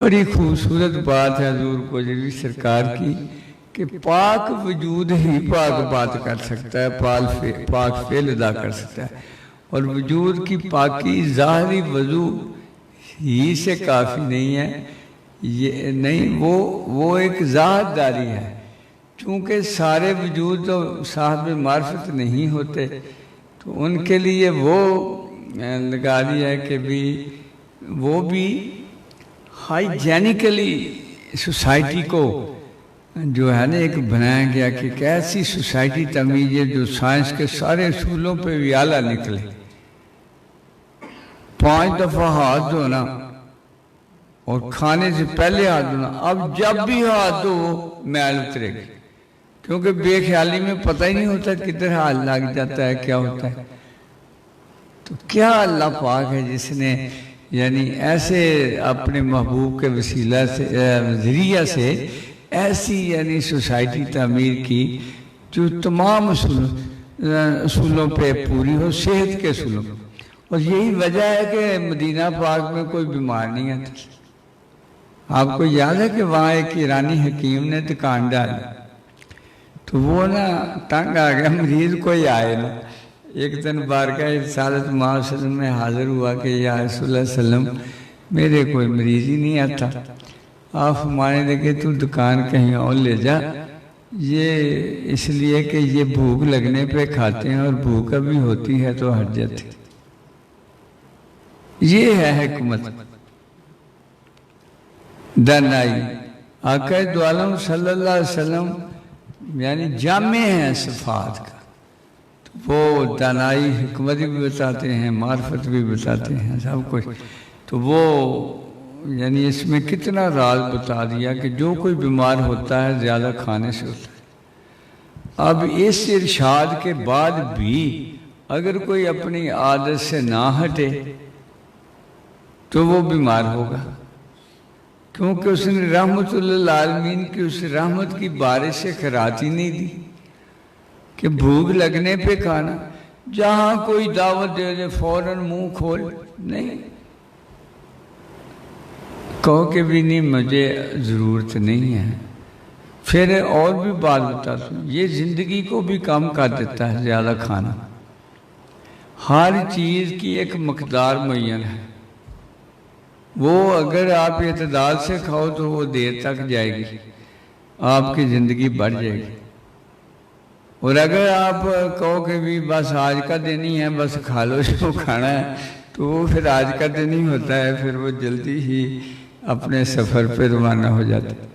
بڑی خوبصورت بات ہے حضور کوجروی سرکار کی کہ پاک وجود ہی پاک بات کر سکتا ہے، پاک فعل ادا کر سکتا ہے، اور وجود کی پاکی ظاہری وضو ہی سے کافی نہیں ہے، یہ نہیں، وہ ایک ذات داری ہے۔ چونکہ سارے وجود تو صاحب معرفت نہیں ہوتے، تو ان کے لیے وہ لگا دیا ہے کہ بھی وہ بھی ہائیجینیکلی سوسائٹی کو جو ہے نا ایک بنایا گیا کہ ایک ایسی سوسائٹی تعمیر ہے جو سائنس کے سارے اصولوں پہ بھی اعلیٰ نکلے۔ 5 دفعہ ہاتھ دھونا اور کھانے سے پہلے ہاتھ دھونا، اب جب بھی ہاتھ دھو میل اترے گی، کیونکہ بے خیالی میں پتہ ہی نہیں ہوتا کدھر ہاتھ لگ جاتا ہے، کیا ہوتا ہے۔ تو کیا اللہ پاک ہے جس نے یعنی ایسے اپنے محبوب کے وسیلہ سے ذریعہ سے ایسی یعنی سوسائٹی تعمیر کی جو تمام اصولوں پہ پوری ہو، صحت کے اصولوں پہ۔ اور یہی وجہ ہے کہ مدینہ پاک میں کوئی بیمار نہیں آتی۔ آپ کو یاد ہے کہ وہاں ایک ایرانی حکیم نے دکان ڈالی، تو وہ نا تنگ آ گیا، مریض کوئی آئے نا۔ ایک دن بارگاہ رسالت محمد صلی اللہ علیہ وسلم میں حاضر ہوا کہ یا رسول اللہ صلی اللہ علیہ وسلم میرے کوئی مریض ہی نہیں آتا، آپ ہمارے لگے تو دکان کہیں اور لے جا، یہ اس لیے کہ یہ بھوک لگنے پہ کھاتے ہیں اور بھوک ابھی ہوتی ہے تو ہٹ جاتے۔ یہ ہے حکمت دانائی۔ آقا دو عالم صلی اللہ علیہ وسلم یعنی جامع ہیں صفات کا، وہ دانائی حکمت بھی بتاتے ہیں، معرفت بھی بتاتے ہیں، سب کچھ۔ تو وہ یعنی اس میں کتنا راز بتا دیا کہ جو کوئی بیمار ہوتا ہے زیادہ کھانے سے ہوتا ہے۔ اب اس ارشاد کے بعد بھی اگر کوئی اپنی عادت سے نہ ہٹے تو وہ بیمار ہوگا، کیونکہ اس نے رحمت للعالمین کی اس رحمت کی بارش سے خیرات ہی نہیں دی کہ بھوک لگنے پہ کھانا۔ جہاں کوئی دعوت دے دے فوراً منہ کھول، نہیں، کہو کہ بھی نہیں مجھے ضرورت نہیں ہے۔ پھر اور بھی بات بتاتا ہوں، یہ زندگی کو بھی کم کر دیتا ہے زیادہ کھانا۔ ہر چیز کی ایک مقدار معین ہے، وہ اگر آپ اعتدال سے کھاؤ تو وہ دیر تک جائے گی، آپ کی زندگی بڑھ جائے گی۔ اور اگر آپ کہو کہ بھی بس آج کا دن ہی ہے، بس کھا لو جو کھانا ہے، تو وہ پھر آج کا دن ہی ہوتا ہے، پھر وہ جلدی ہی اپنے سفر پہ روانہ ہو جاتا ہے۔